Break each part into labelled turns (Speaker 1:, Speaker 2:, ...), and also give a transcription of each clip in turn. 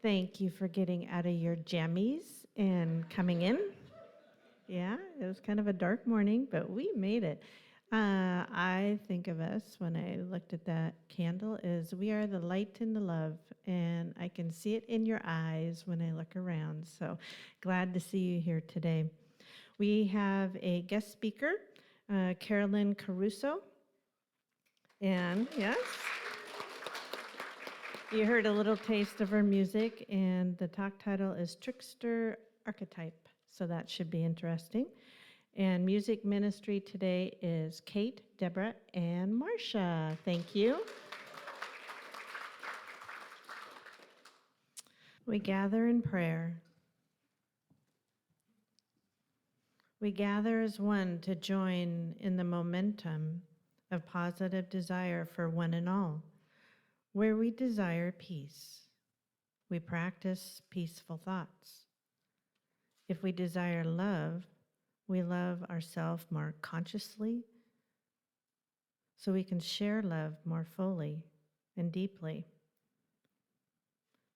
Speaker 1: Thank you for getting out of your jammies and coming in. Yeah, it was kind of a dark morning, but we made it. I think of us when I looked at that candle as we are the light and the love, and I can see it in your eyes when I look around. So glad to see you here today. We have a guest speaker, Carolyn Cruso, and yes. You heard a little taste of her music, and the talk title is Trickster Archetype, so that should be interesting. And music ministry today is Kate, Debra, and Marcia. Thank you. We gather in prayer. We gather as one to join in the momentum of positive desire for one and all, where we desire peace. We practice peaceful thoughts. If we desire love, we love ourselves more consciously so we can share love more fully and deeply.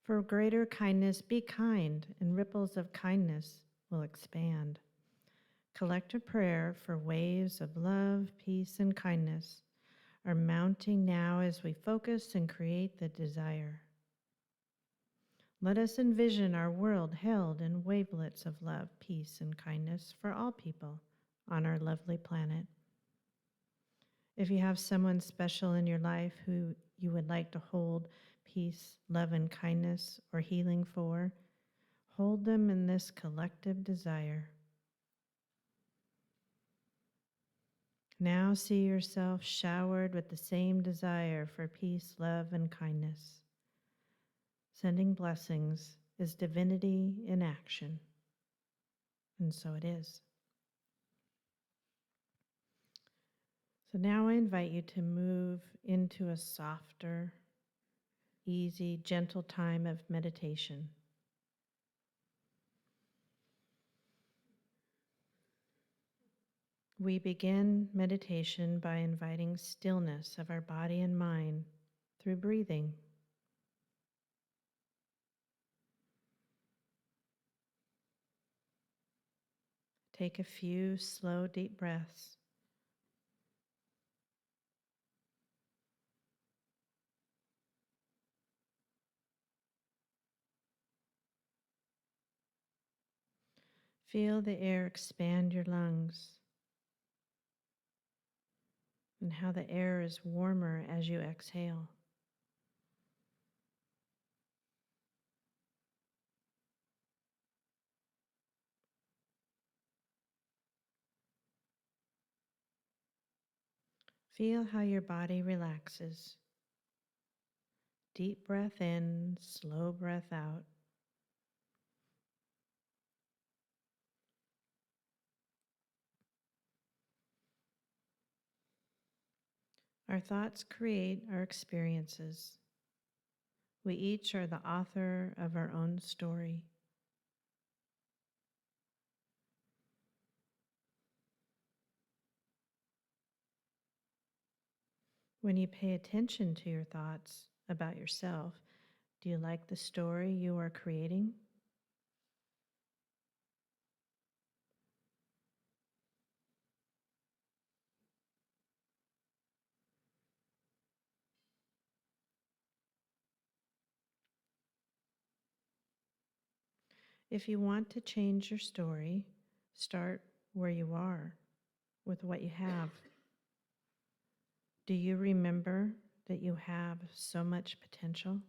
Speaker 1: For greater kindness, be kind, and ripples of kindness will expand. Collective prayer for waves of love, peace, and kindness are mounting now as we focus and create the desire. Let us envision our world held in wavelets of love, peace, and kindness for all people on our lovely planet. If you have someone special in your life who you would like to hold peace, love, and kindness or healing for, hold them in this collective desire. Now see yourself showered with the same desire for peace, love, and kindness. Sending blessings is divinity in action, and so it is. So now I invite you to move into a softer, easy, gentle time of meditation. We begin meditation by inviting stillness of our body and mind through breathing. Take a few slow, deep breaths. Feel the air expand your lungs and how the air is warmer as you exhale. Feel how your body relaxes. Deep breath in, slow breath out. Our thoughts create our experiences. We each are the author of our own story. When you pay attention to your thoughts about yourself, do you like the story you are creating? If you want to change your story, start where you are with what you have. Do you remember that you have so much potential?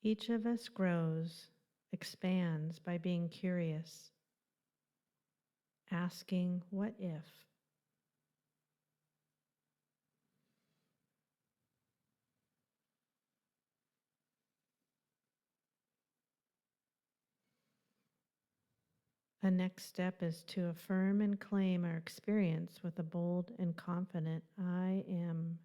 Speaker 1: Each of us grows, expands by being curious, asking, what if? A next step is to affirm and claim our experience with a bold and confident I am.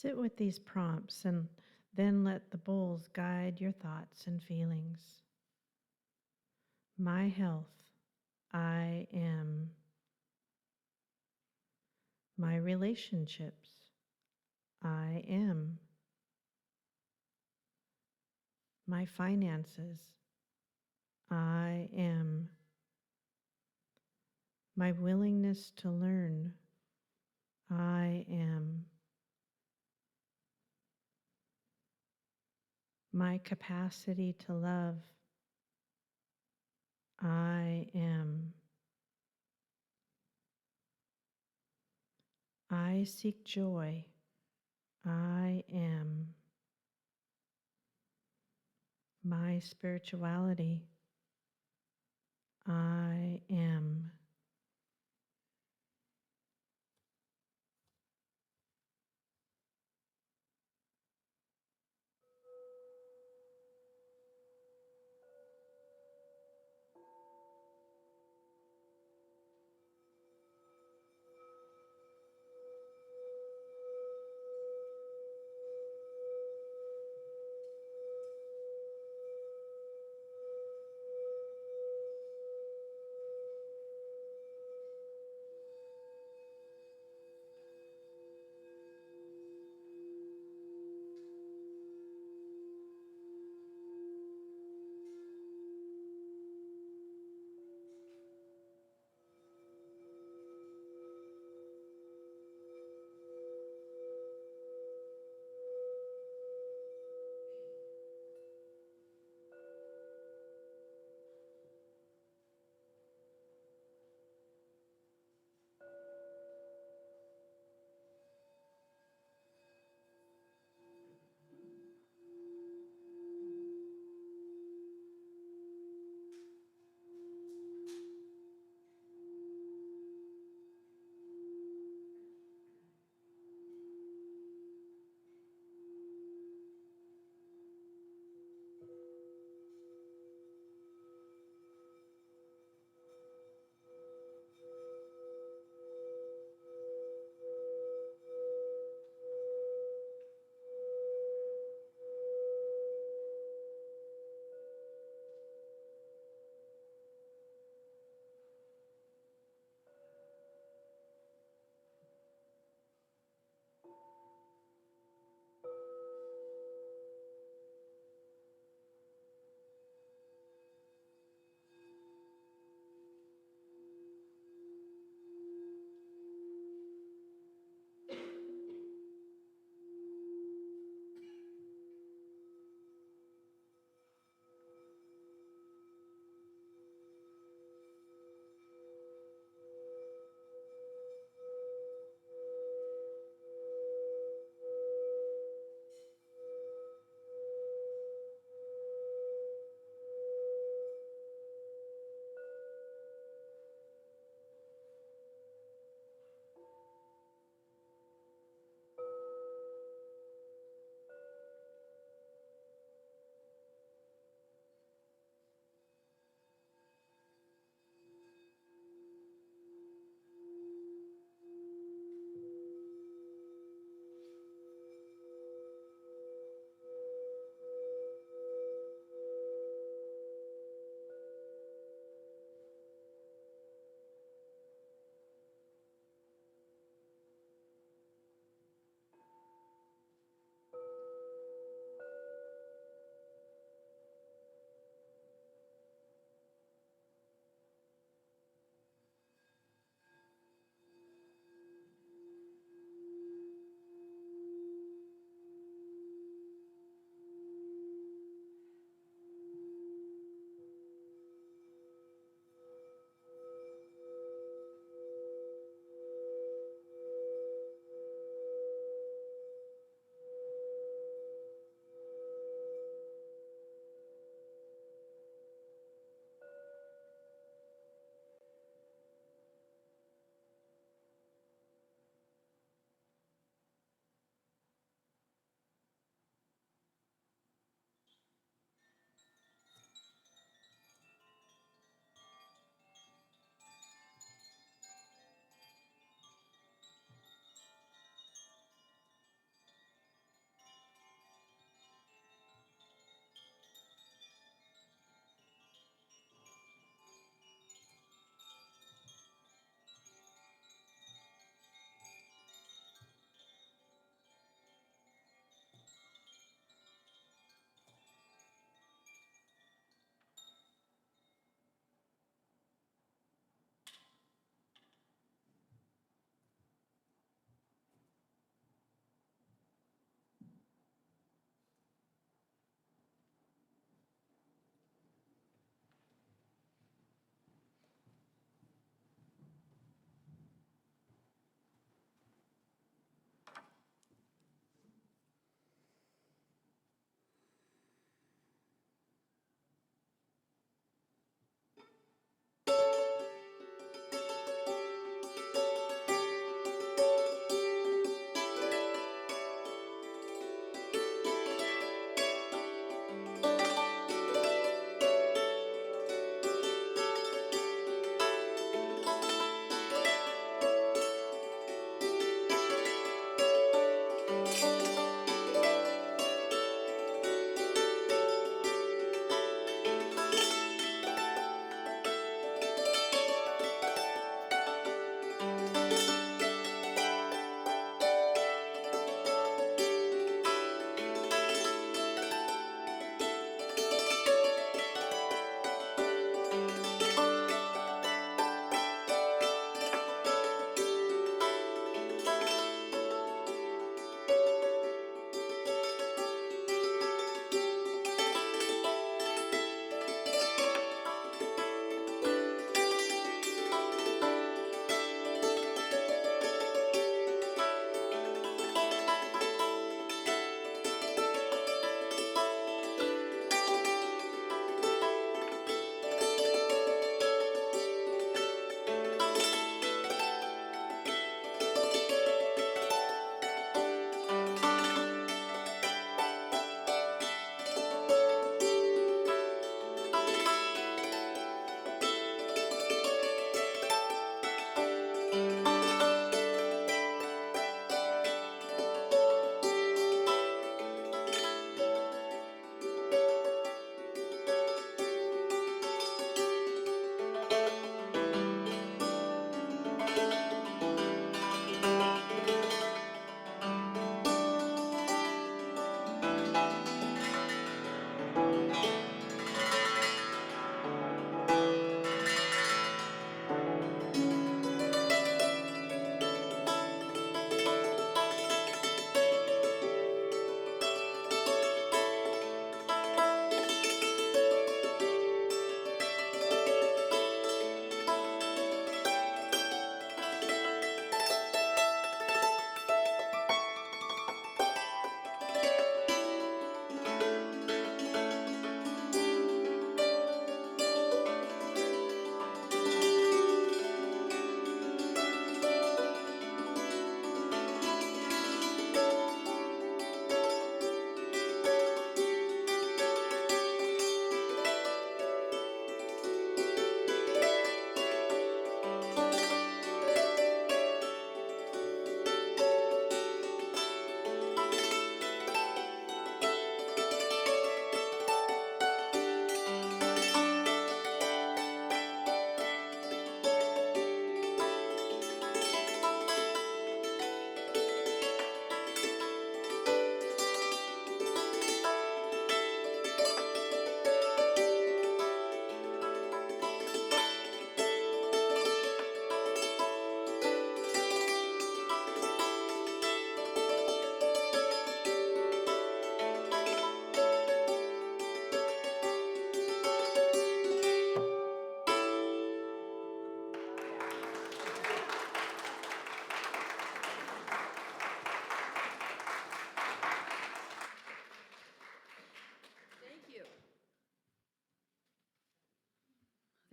Speaker 1: Sit with these prompts and then let the bowls guide your thoughts and feelings. My health, I am. My relationships, I am. My finances, I am. My willingness to learn, I am. My capacity to love, I am. I seek joy, I am. My spirituality, I am.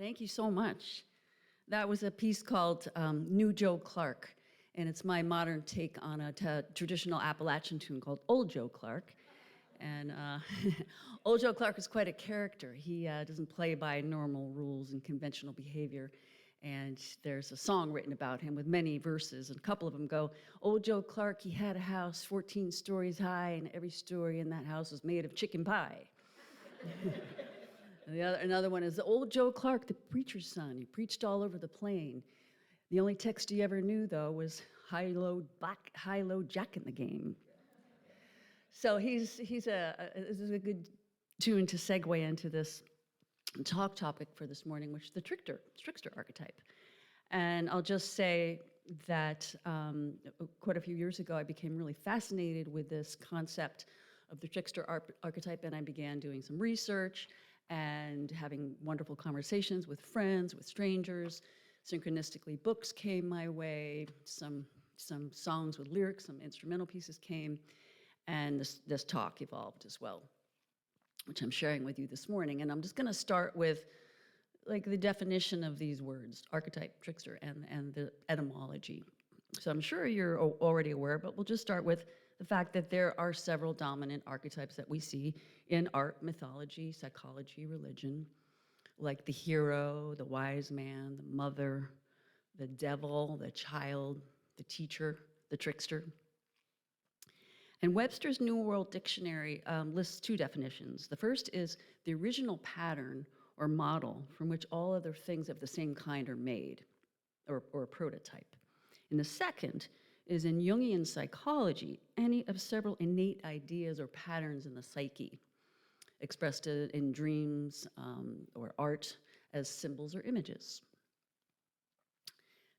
Speaker 2: Thank you so much. That was a piece called New Joe Clark, and it's my modern take on a traditional Appalachian tune called Old Joe Clark. And Old Joe Clark is quite a character. He doesn't play by normal rules and conventional behavior. And there's a song written about him with many verses, and a couple of them go, Old Joe Clark, he had a house 14 stories high, and every story in that house was made of chicken pie. And another one is Old Joe Clark, the preacher's son. He preached all over the plain. The only text he ever knew, though, was high-low jack in the game. So this is a good tune to segue into this talk topic for this morning, which is the trickster archetype. And I'll just say that quite a few years ago, I became really fascinated with this concept of the trickster archetype, and I began doing some research and having wonderful conversations with friends, with strangers. Synchronistically, books came my way, some songs with lyrics, some instrumental pieces came, and this talk evolved as well, which I'm sharing with you this morning. And I'm just gonna start with like the definition of these words, archetype, trickster, and the etymology. So I'm sure you're already aware, but we'll just start with the fact that there are several dominant archetypes that we see in art, mythology, psychology, religion, like the hero, the wise man, the mother, the devil, the child, the teacher, the trickster. And Webster's New World Dictionary lists two definitions. The first is the original pattern or model from which all other things of the same kind are made, or a prototype. And the second is in Jungian psychology, any of several innate ideas or patterns in the psyche, expressed in dreams or art as symbols or images.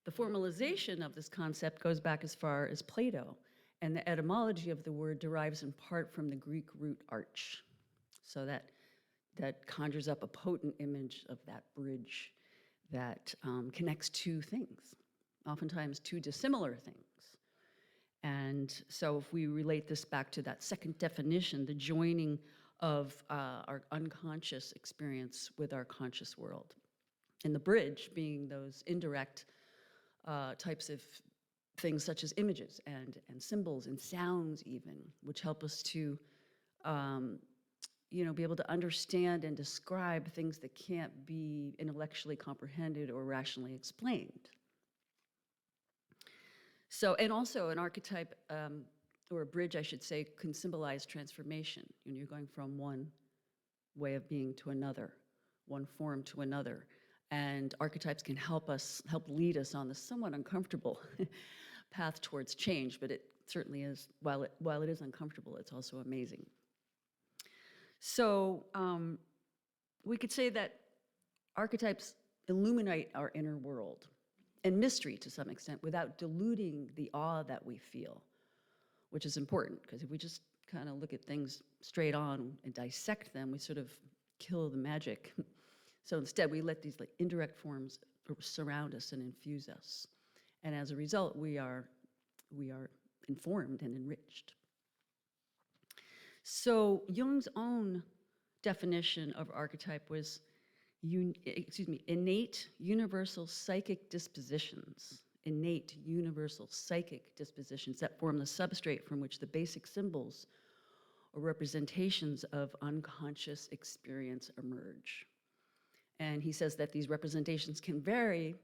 Speaker 2: The formalization of this concept goes back as far as Plato, and the etymology of the word derives in part from the Greek root arch. So that conjures up a potent image of that bridge that connects two things, oftentimes two dissimilar things. And so if we relate this back to that second definition, the joining of our unconscious experience with our conscious world, and the bridge being those indirect types of things such as images and symbols and sounds even, which help us to be able to understand and describe things that can't be intellectually comprehended or rationally explained. So, and also an archetype, or a bridge, I should say, can symbolize transformation. You're going from one way of being to another, one form to another. And archetypes can help lead us on this somewhat uncomfortable path towards change, but it certainly is, while it is uncomfortable, it's also amazing. So we could say that archetypes illuminate our inner world and mystery to some extent without diluting the awe that we feel, which is important, because if we just kind of look at things straight on and dissect them, we sort of kill the magic. So instead, we let these like indirect forms surround us and infuse us. And as a result, we are informed and enriched. So Jung's own definition of archetype was innate universal psychic dispositions. Innate universal psychic dispositions that form the substrate from which the basic symbols or representations of unconscious experience emerge. And he says that these representations can vary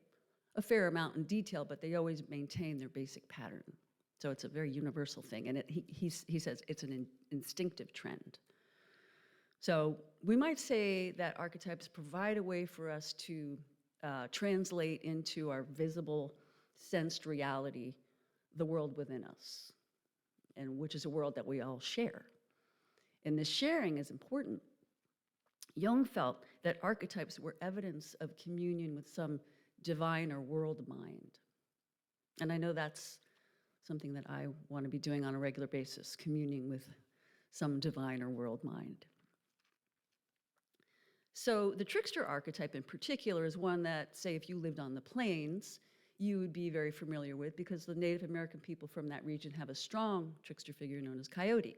Speaker 2: a fair amount in detail, but they always maintain their basic pattern. So it's a very universal thing, and he says it's an instinctive trend. So we might say that archetypes provide a way for us to translate into our visible, sensed reality, the world within us, and which is a world that we all share. And this sharing is important. Jung felt that archetypes were evidence of communion with some divine or world mind. And I know that's something that I want to be doing on a regular basis, communing with some divine or world mind. So the trickster archetype in particular is one that, say, if you lived on the plains, you would be very familiar with, because the Native American people from that region have a strong trickster figure known as Coyote.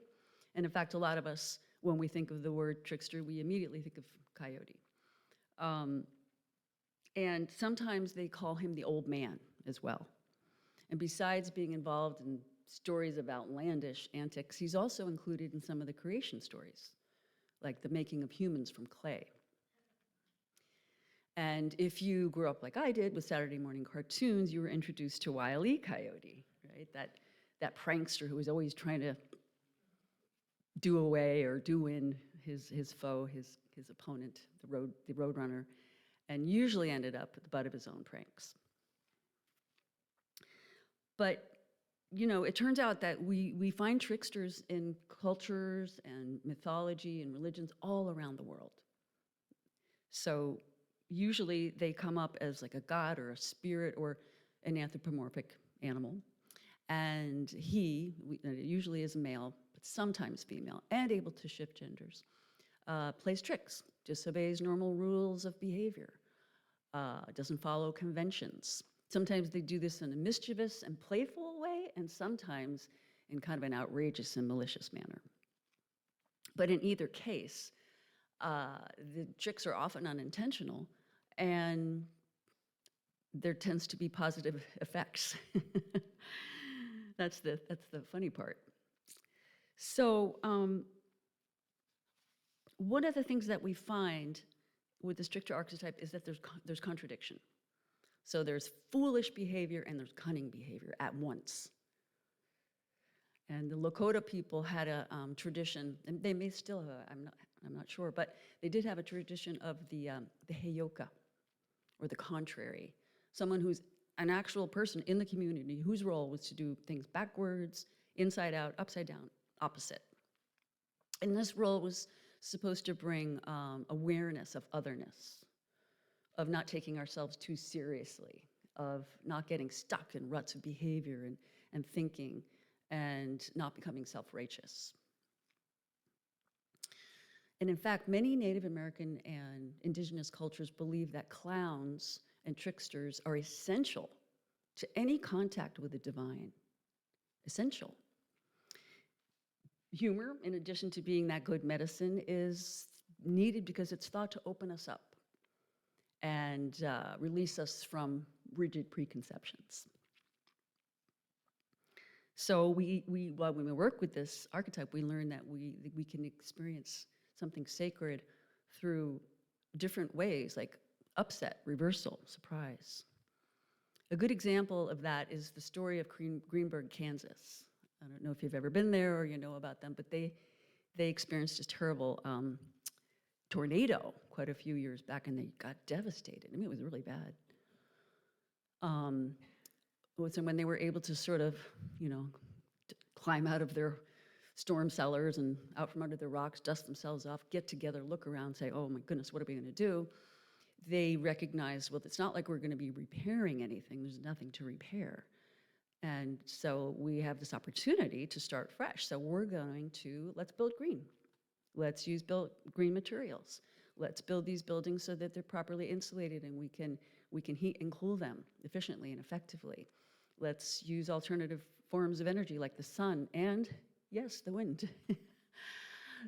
Speaker 2: And in fact, a lot of us, when we think of the word trickster, we immediately think of Coyote. And sometimes they call him the old man as well. And besides being involved in stories of outlandish antics, he's also included in some of the creation stories, like the making of humans from clay. And if you grew up like I did with Saturday morning cartoons, you were introduced to Wile E. Coyote, right? That prankster who was always trying to do away or do in his foe, his opponent, the roadrunner, and usually ended up at the butt of his own pranks. But it turns out that we find tricksters in cultures and mythology and religions all around the world. So usually they come up as like a god or a spirit or an anthropomorphic animal. And he, usually is male, but sometimes female, and able to shift genders, plays tricks, disobeys normal rules of behavior, doesn't follow conventions. Sometimes they do this in a mischievous and playful way, and sometimes in kind of an outrageous and malicious manner. But in either case, the tricks are often unintentional, and there tends to be positive effects. That's the funny part. So one of the things that we find with the Trickster archetype is that there's contradiction. So there's foolish behavior and there's cunning behavior at once. And the Lakota people had a tradition, and they may still have, I'm not sure, but they did have a tradition of the heyoka, or the contrary, someone who's an actual person in the community whose role was to do things backwards, inside out, upside down, opposite. And this role was supposed to bring awareness of otherness, of not taking ourselves too seriously, of not getting stuck in ruts of behavior and thinking, and not becoming self-righteous. And in fact, many Native American and indigenous cultures believe that clowns and tricksters are essential to any contact with the divine. Essential. Humor, in addition to being that good medicine, is needed because it's thought to open us up and release us from rigid preconceptions. So while we work with this archetype, we learn that we can experience something sacred through different ways, like upset, reversal, surprise. A good example of that is the story of Greenberg, Kansas. I don't know if you've ever been there or you know about them, but they experienced a terrible tornado quite a few years back, and they got devastated. I mean, it was really bad. So when they were able to sort of, climb out of their storm cellars and out from under the rocks, dust themselves off, get together, look around, say, oh my goodness, what are we going to do? They recognize, well, it's not like we're going to be repairing anything. There's nothing to repair. And so we have this opportunity to start fresh. So we're going to, let's build green. Let's use green materials. Let's build these buildings so that they're properly insulated and we can heat and cool them efficiently and effectively. Let's use alternative forms of energy like the sun and, yes, the wind.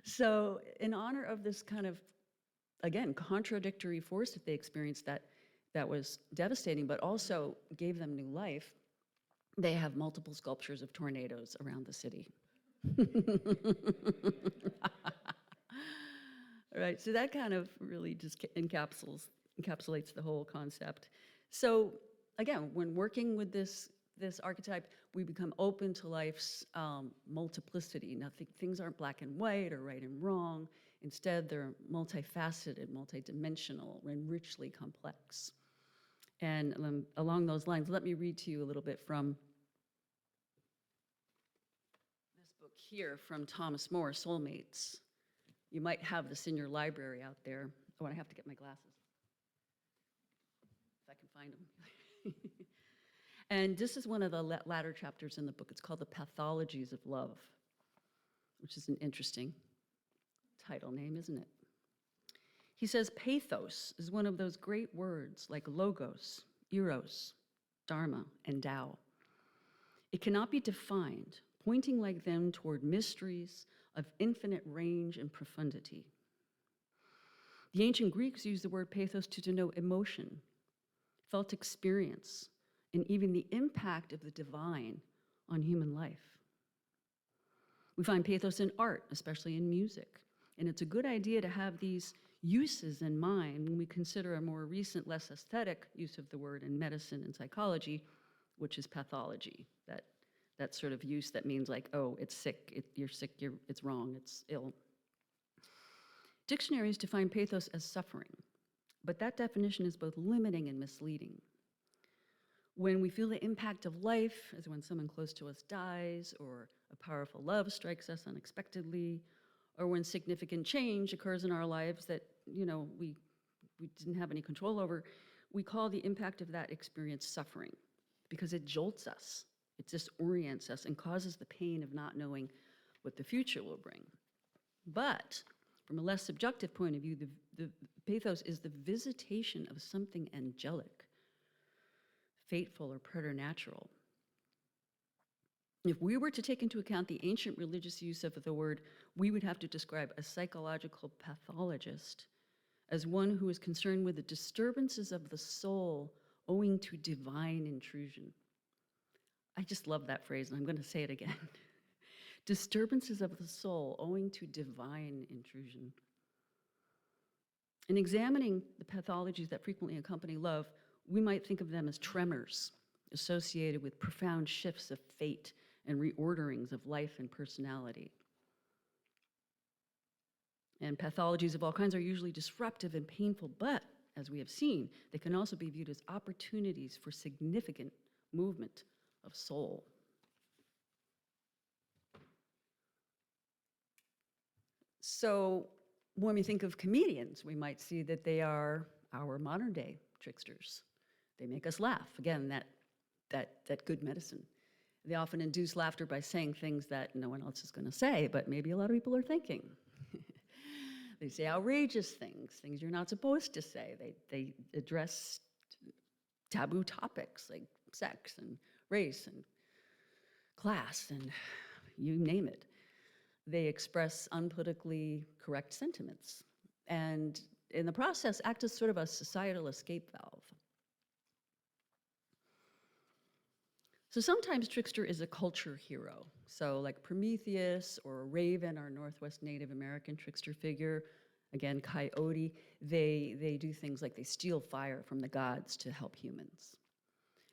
Speaker 2: So in honor of this kind of, again, contradictory force that they experienced that was devastating, but also gave them new life, they have multiple sculptures of tornadoes around the city. All right, so that kind of really just encapsulates the whole concept. So again, when working with this archetype, we become open to life's multiplicity. Things aren't black and white or right and wrong. Instead, they're multifaceted, multidimensional, and richly complex. And along those lines, let me read to you a little bit from this book here from Thomas More, Soulmates. You might have this in your library out there. Oh, and I have to get my glasses, if I can find them. And this is one of the latter chapters in the book. It's called The Pathologies of Love, which is an interesting title name, isn't it? He says, pathos is one of those great words like logos, eros, dharma, and Tao. It cannot be defined, pointing like them toward mysteries of infinite range and profundity. The ancient Greeks used the word pathos to denote emotion, felt experience, and even the impact of the divine on human life. We find pathos in art, especially in music, and it's a good idea to have these uses in mind when we consider a more recent, less aesthetic use of the word in medicine and psychology, which is pathology. That sort of use that means like, oh, it's sick, you're sick, it's wrong, it's ill. Dictionaries define pathos as suffering, but that definition is both limiting and misleading. When we feel the impact of life, as when someone close to us dies, or a powerful love strikes us unexpectedly, or when significant change occurs in our lives that, we didn't have any control over, we call the impact of that experience suffering because it jolts us, it disorients us and causes the pain of not knowing what the future will bring. But from a less subjective point of view, the pathos is the visitation of something angelic, fateful, or preternatural. If we were to take into account the ancient religious use of the word, we would have to describe a psychological pathologist as one who is concerned with the disturbances of the soul owing to divine intrusion. I just love that phrase, and I'm going to say it again. Disturbances of the soul owing to divine intrusion. In examining the pathologies that frequently accompany love, we might think of them as tremors associated with profound shifts of fate and reorderings of life and personality. And pathologies of all kinds are usually disruptive and painful, but as we have seen, they can also be viewed as opportunities for significant movement of soul. So when we think of comedians, we might see that they are our modern day tricksters. They make us laugh. Again, that good medicine. They often induce laughter by saying things that no one else is going to say, but maybe a lot of people are thinking. They say outrageous things you're not supposed to say. They address taboo topics like sex and race and class and you name it. They express unpolitically correct sentiments and in the process act as sort of a societal escape valve. So sometimes Trickster is a culture hero. So like Prometheus or Raven, our Northwest Native American trickster figure, again, Coyote, they do things like they steal fire from the gods to help humans.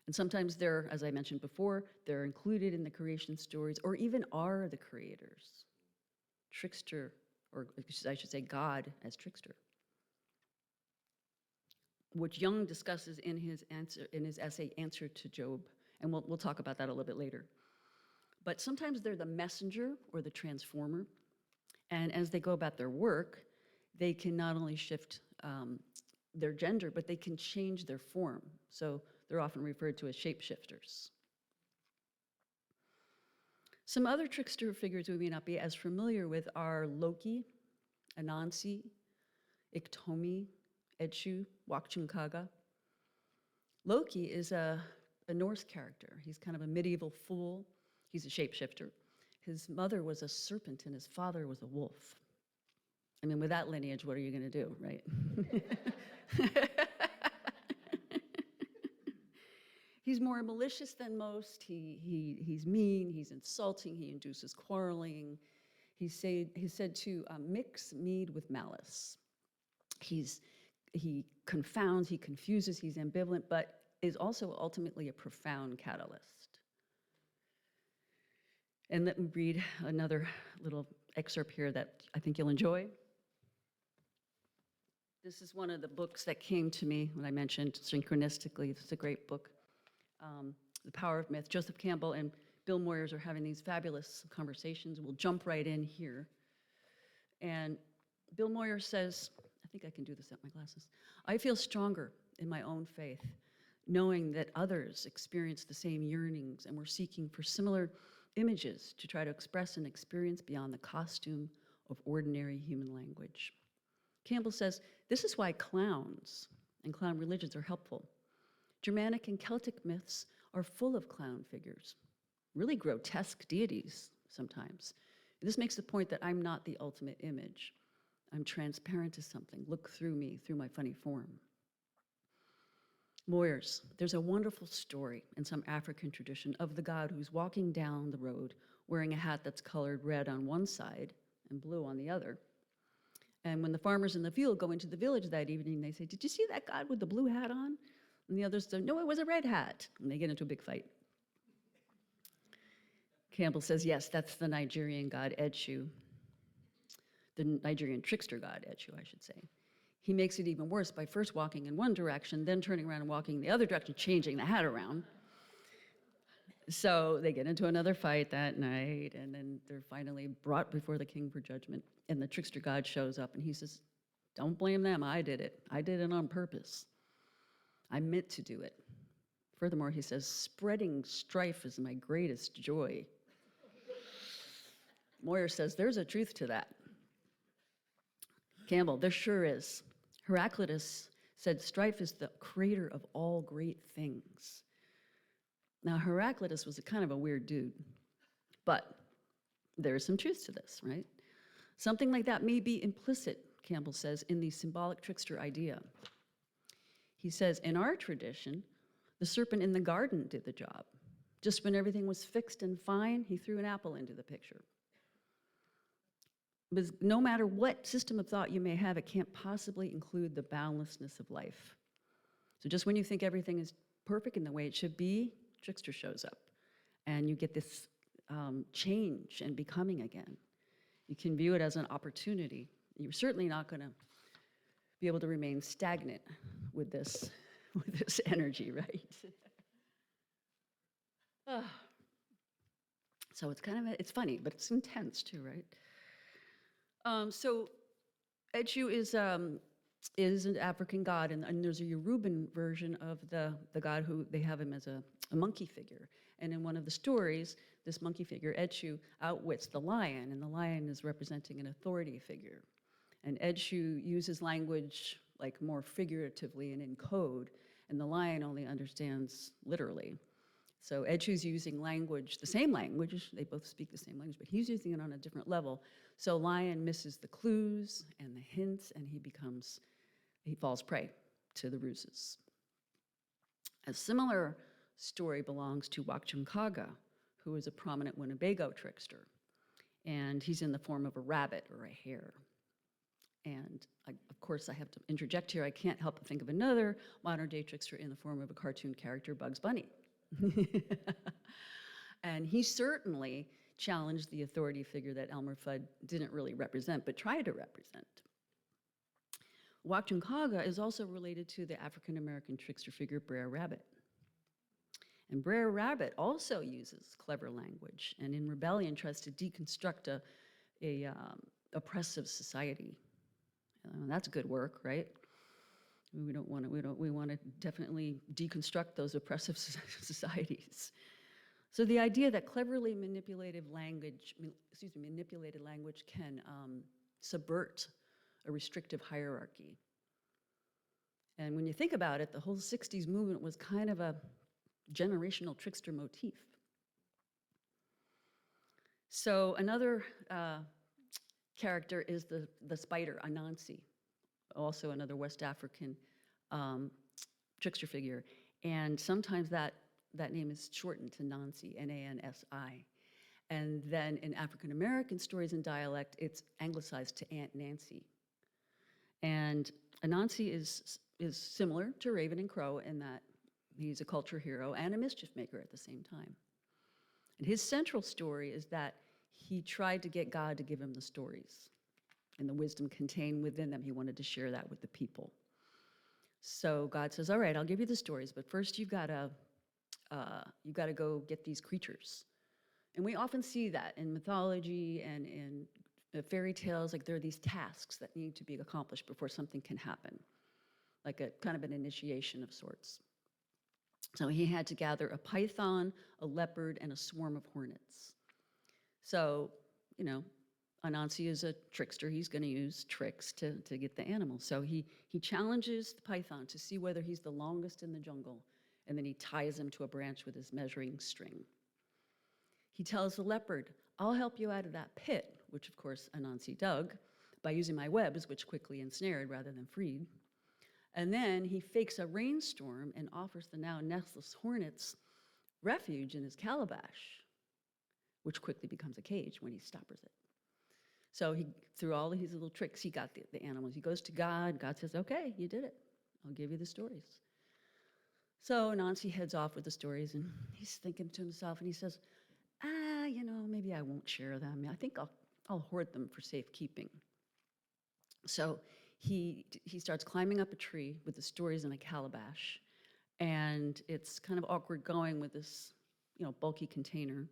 Speaker 2: And sometimes they're, as I mentioned before, they're included in the creation stories or even are the creators. Trickster, or I should say God as trickster, which Jung discusses in his essay, Answer to Job. And we'll talk about that a little bit later. But sometimes they're the messenger or the transformer. And as they go about their work, they can not only shift their gender, but they can change their form. So they're often referred to as shapeshifters. Some other trickster figures we may not be as familiar with are Loki, Anansi, Iktomi, Edshu, Wakchunkaga. Loki is a Norse character. He's kind of a medieval fool. He's a shapeshifter. His mother was a serpent and his father was a wolf. I mean, with that lineage, what are you going to do, right? He's more malicious than most. He's mean, he's insulting, he induces quarreling. He's said to mix mead with malice. He confounds, he confuses, he's ambivalent, but is also ultimately a profound catalyst. And let me read another little excerpt here that I think you'll enjoy. This is one of the books that came to me when I mentioned synchronistically. It's a great book, The Power of Myth. Joseph Campbell and Bill Moyers are having these fabulous conversations. We'll jump right in here. And Bill Moyers says, I think I can do this without my glasses. I feel stronger in my own faith, knowing that others experience the same yearnings and we're seeking for similar images to try to express an experience beyond the costume of ordinary human language. Campbell says, this is why clowns and clown religions are helpful. Germanic and Celtic myths are full of clown figures, really grotesque deities sometimes. This makes the point that I'm not the ultimate image. I'm transparent to something. Look through me, through my funny form. Moyers, there's a wonderful story in some African tradition of the god who's walking down the road wearing a hat that's colored red on one side and blue on the other. And when the farmers in the field go into the village that evening, they say, "Did you see that god with the blue hat on?" And the others say, "No, it was a red hat." And they get into a big fight. Campbell says, yes, that's the Nigerian god Echu, the Nigerian trickster god Echu, I should say. He makes it even worse by first walking in one direction, then turning around and walking in the other direction, changing the hat around. So they get into another fight that night, and then they're finally brought before the king for judgment. And the trickster god shows up, and he says, "Don't blame them, I did it. I did it on purpose. I meant to do it." Furthermore, he says, "Spreading strife is my greatest joy." Moyer says, there's a truth to that. Campbell, there sure is. Heraclitus said, "Strife is the creator of all great things." Now, Heraclitus was a kind of a weird dude, but there is some truth to this, right? Something like that may be implicit, Campbell says, in the symbolic trickster idea. He says, in our tradition, the serpent in the garden did the job. Just when everything was fixed and fine, he threw an apple into the picture. Because no matter what system of thought you may have, it can't possibly include the boundlessness of life. So just when you think everything is perfect in the way it should be, trickster shows up, and you get this change and becoming again. You can view it as an opportunity. You're certainly not going to be able to remain stagnant with this energy, right? So it's kind of it's funny, but it's intense too, right? So Echu is an African god, and there's a Yoruban version of the god who they have him as a monkey figure. And in one of the stories, this monkey figure, Echu, outwits the lion, and the lion is representing an authority figure. And Echu uses language like more figuratively and in code, and the lion only understands literally. So Echu's using language, the same language, they both speak the same language, but he's using it on a different level. So lion misses the clues and the hints, and he falls prey to the ruses. A similar story belongs to Wachumkaga, who is a prominent Winnebago trickster. And he's in the form of a rabbit or a hare. And of course, I have to interject here, I can't help but think of another modern day trickster in the form of a cartoon character, Bugs Bunny. And he certainly challenged the authority figure that Elmer Fudd didn't really represent, but tried to represent. Wachumkaga is also related to the African-American trickster figure Brer Rabbit. And Brer Rabbit also uses clever language, and in rebellion tries to deconstruct a oppressive society. That's good work, right? We want to definitely deconstruct those oppressive societies. So the idea that cleverly manipulated language can subvert a restrictive hierarchy. And when you think about it, the whole 60s movement was kind of a generational trickster motif. So another character is the spider, Anansi, also another West African trickster figure. And sometimes that name is shortened to Nansi, N-A-N-S-I. And then in African American stories and dialect, it's anglicized to Aunt Nancy. And Anansi is similar to Raven and Crow in that he's a culture hero and a mischief maker at the same time. And his central story is that he tried to get God to give him the stories and the wisdom contained within them. He wanted to share that with the people. So God says, all right, I'll give you the stories, but first you've got to go get these creatures. And we often see that in mythology and in fairy tales, like there are these tasks that need to be accomplished before something can happen, like a kind of an initiation of sorts. So he had to gather a python, a leopard, and a swarm of hornets. So, Anansi is a trickster. He's going to use tricks to get the animal. So he challenges the python to see whether he's the longest in the jungle, and then he ties him to a branch with his measuring string. He tells the leopard, I'll help you out of that pit, which of course Anansi dug, by using my webs, which quickly ensnared rather than freed. And then he fakes a rainstorm and offers the now nestless hornets refuge in his calabash, which quickly becomes a cage when he stoppers it. So he, through all of his little tricks, he got the animals. He goes to God. God says, okay, you did it. I'll give you the stories. So Nancy heads off with the stories, and he's thinking to himself, and he says, maybe I won't share them. I think I'll hoard them for safekeeping. So he starts climbing up a tree with the stories in a calabash, and it's kind of awkward going with this, bulky container.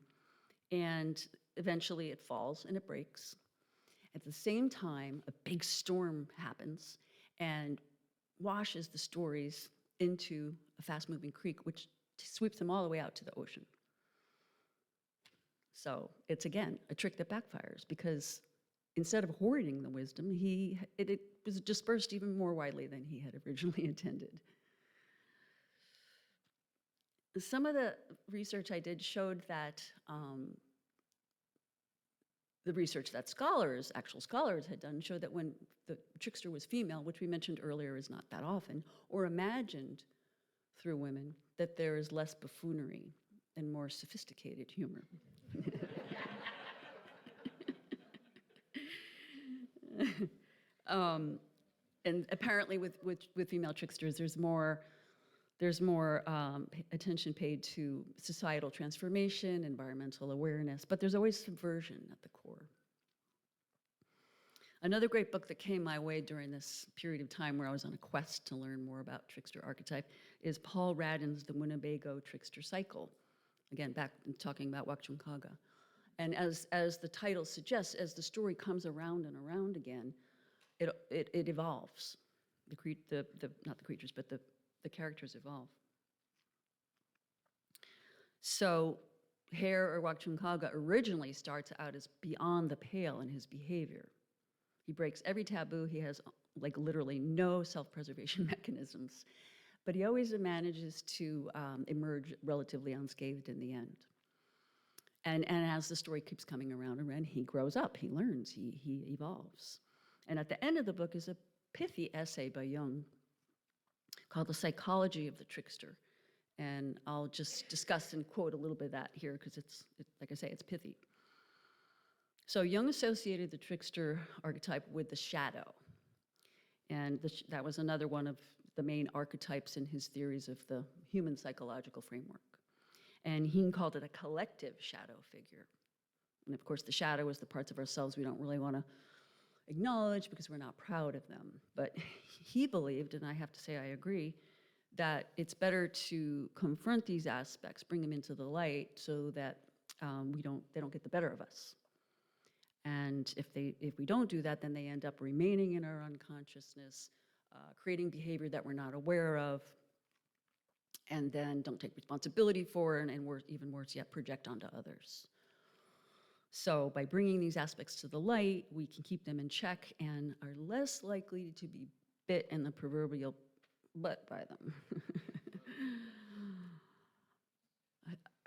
Speaker 2: And eventually it falls and it breaks. At the same time, a big storm happens and washes the stories into a fast-moving creek, which sweeps them all the way out to the ocean. So it's, again, a trick that backfires, because instead of hoarding the wisdom, it was dispersed even more widely than he had originally intended. Some of the research I did showed that the research that actual scholars had done, showed that when the trickster was female, which we mentioned earlier is not that often, or imagined through women, that there is less buffoonery and more sophisticated humor. And apparently with female tricksters, there's more attention paid to societal transformation, environmental awareness, but there's always subversion at the core. Another great book that came my way during this period of time where I was on a quest to learn more about trickster archetype is Paul Radden's The Winnebago Trickster Cycle. Again, back talking about Wakchunkaga. And as the title suggests, as the story comes around and around again, it evolves. Not the creatures, but the characters evolve. So Hare or Wakchunkaga originally starts out as beyond the pale in his behavior. He breaks every taboo. He has literally no self-preservation mechanisms, but he always manages to emerge relatively unscathed in the end. And as the story keeps coming around and around, he grows up, he learns, he evolves. And at the end of the book is a pithy essay by Jung called The Psychology of the Trickster. And I'll just discuss and quote a little bit of that here, because like I say, it's pithy. So Jung associated the trickster archetype with the shadow. And that was another one of the main archetypes in his theories of the human psychological framework. And he called it a collective shadow figure. And of course, the shadow is the parts of ourselves we don't really want to acknowledge because we're not proud of them. But he believed, and I have to say I agree, that it's better to confront these aspects, bring them into the light, so that they don't get the better of us. And if we don't do that, then they end up remaining in our unconsciousness, creating behavior that we're not aware of, and then don't take responsibility for it, and even worse yet, project onto others. So by bringing these aspects to the light, we can keep them in check and are less likely to be bit in the proverbial butt by them.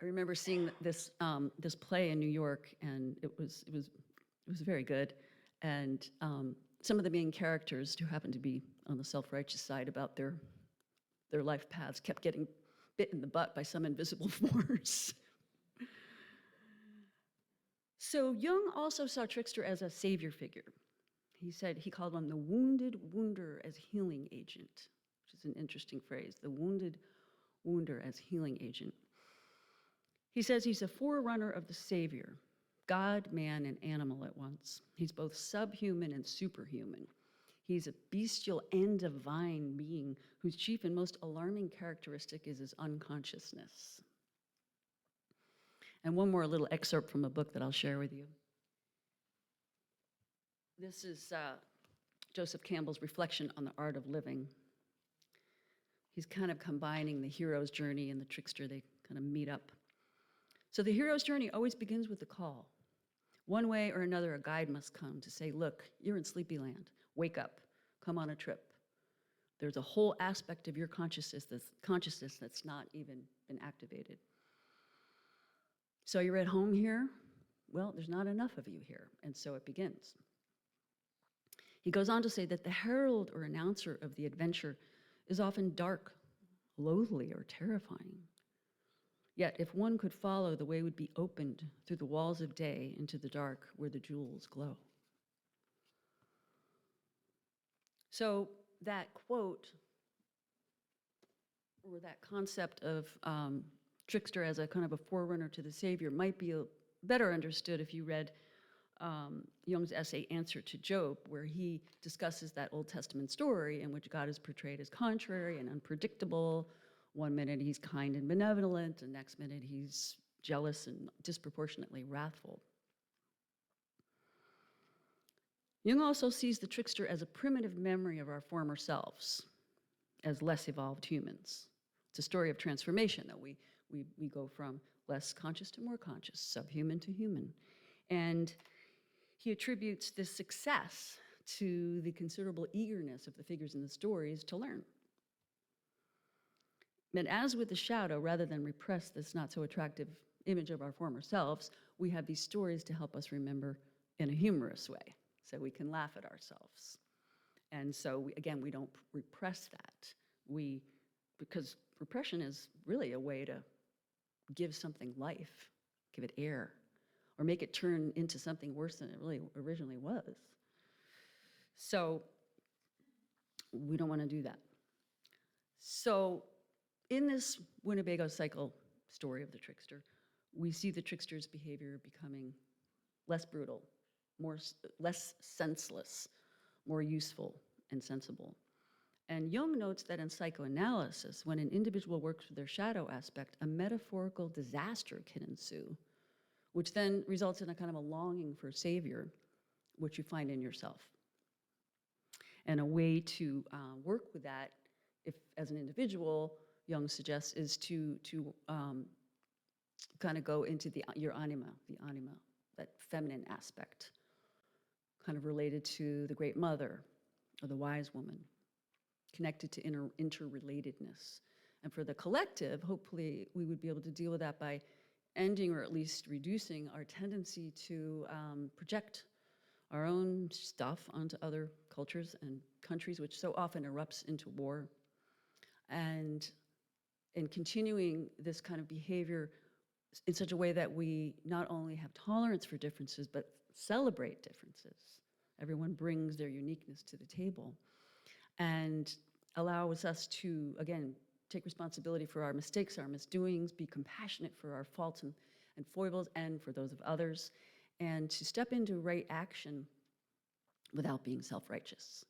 Speaker 2: I remember seeing this play in New York, and it was very good. And some of the main characters, who happened to be on the self-righteous side about their life paths, kept getting bit in the butt by some invisible force. So Jung also saw Trickster as a savior figure. He said he called him the wounded wounder as healing agent, which is an interesting phrase, the wounded wounder as healing agent. He says he's a forerunner of the savior, God, man, and animal at once. He's both subhuman and superhuman. He's a bestial and divine being whose chief and most alarming characteristic is his unconsciousness. And one more little excerpt from a book that I'll share with you. This is Joseph Campbell's reflection on the art of living. He's kind of combining the hero's journey and the trickster. They kind of meet up. So the hero's journey always begins with a call. One way or another, a guide must come to say, look, you're in Sleepyland. Wake up. Come on a trip. There's a whole aspect of your consciousness that's not even been activated. So you're at home here? Well, there's not enough of you here. And so it begins. He goes on to say that the herald or announcer of the adventure is often dark, loathly, or terrifying. Yet, if one could follow, the way would be opened through the walls of day into the dark where the jewels glow. So that quote, or that concept of trickster as a kind of a forerunner to the Savior might be better understood if you read Jung's essay Answer to Job, where he discusses that Old Testament story in which God is portrayed as contrary and unpredictable. One minute he's kind and benevolent, and next minute he's jealous and disproportionately wrathful. Jung also sees the trickster as a primitive memory of our former selves, as less evolved humans. It's a story of transformation, that we go from less conscious to more conscious, subhuman to human. And he attributes this success to the considerable eagerness of the figures in the stories to learn. And as with the shadow, rather than repress this not so attractive image of our former selves, we have these stories to help us remember in a humorous way, so we can laugh at ourselves. And so, again, we don't repress that. Because repression is really a way to give something life, give it air, or make it turn into something worse than it really originally was. So we don't want to do that. So in this Winnebago cycle story of the trickster, we see the trickster's behavior becoming less brutal, less senseless, more useful and sensible. And Jung notes that in psychoanalysis, when an individual works with their shadow aspect, a metaphorical disaster can ensue, which then results in a kind of a longing for a savior, which you find in yourself. And a way to work with that, if as an individual, Jung suggests, is to kind of go into your anima, that feminine aspect, kind of related to the great mother or the wise woman, connected to interrelatedness. And for the collective, hopefully we would be able to deal with that by ending or at least reducing our tendency to project our own stuff onto other cultures and countries, which so often erupts into war. And in continuing this kind of behavior in such a way that we not only have tolerance for differences, but celebrate differences. Everyone brings their uniqueness to the table and allows us to, again, take responsibility for our mistakes, our misdoings, be compassionate for our faults and foibles and for those of others, and to step into right action without being self-righteous.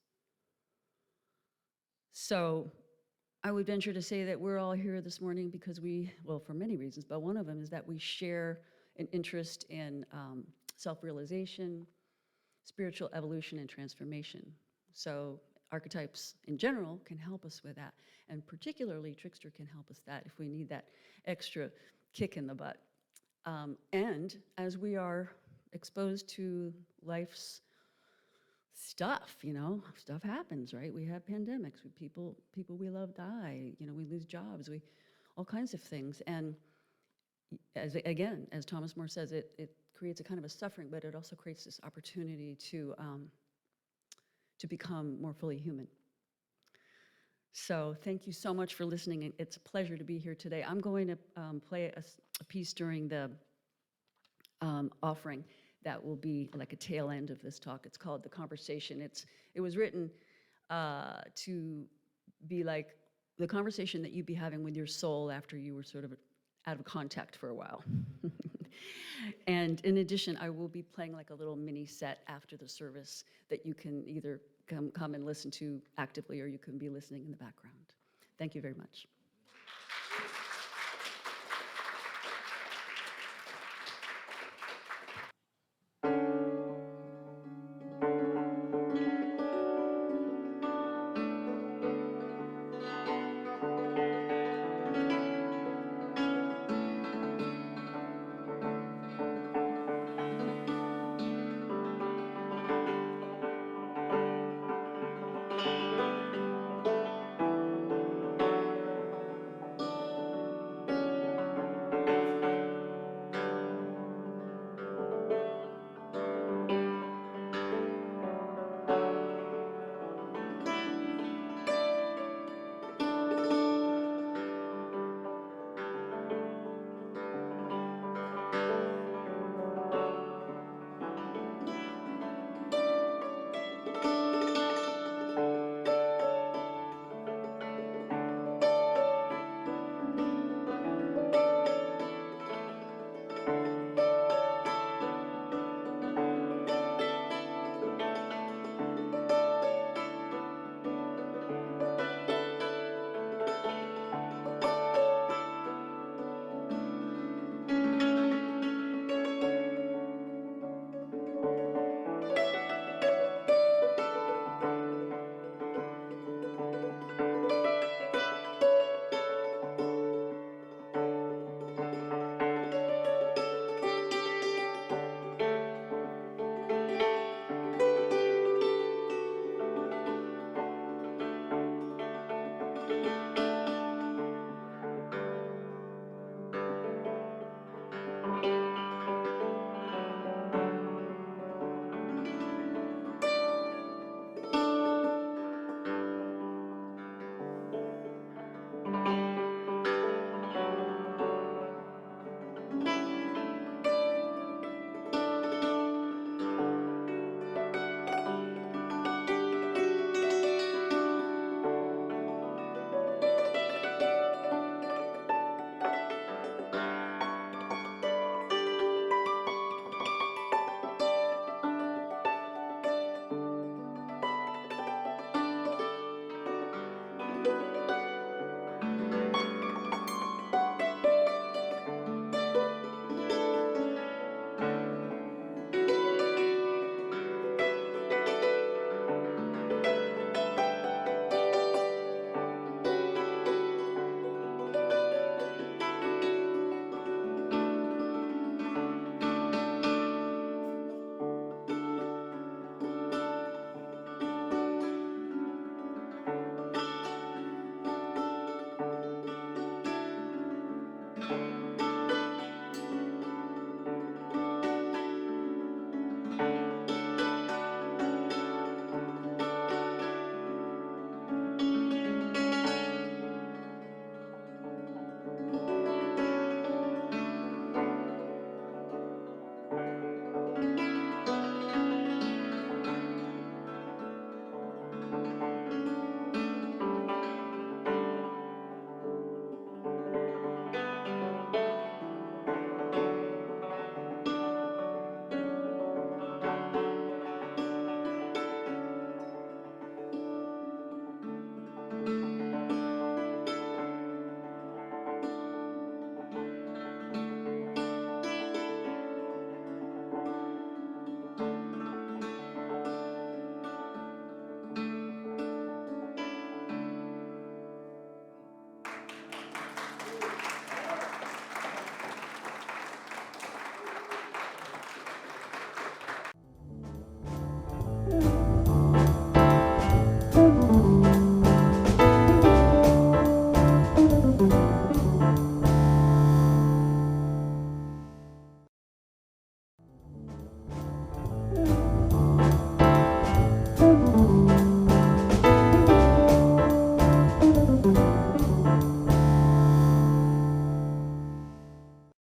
Speaker 2: So I would venture to say that we're all here this morning because well, for many reasons, but one of them is that we share an interest in self-realization, spiritual evolution, and transformation. So archetypes in general can help us with that, and particularly Trickster can help us that if we need that extra kick in the butt. And as we are exposed to life's stuff, stuff happens, right? We have pandemics, people we love die, we lose jobs, all kinds of things. And as Thomas More says, it creates a kind of a suffering, but it also creates this opportunity to become more fully human. So thank you so much for listening. It's a pleasure to be here today. I'm going to play a piece during the offering that will be like a tail end of this talk. It's called The Conversation. It was written to be like the conversation that you'd be having with your soul after you were sort of out of contact for a while. And in addition, I will be playing like a little mini set after the service that you can either come and listen to actively, or you can be listening in the background. Thank you very much.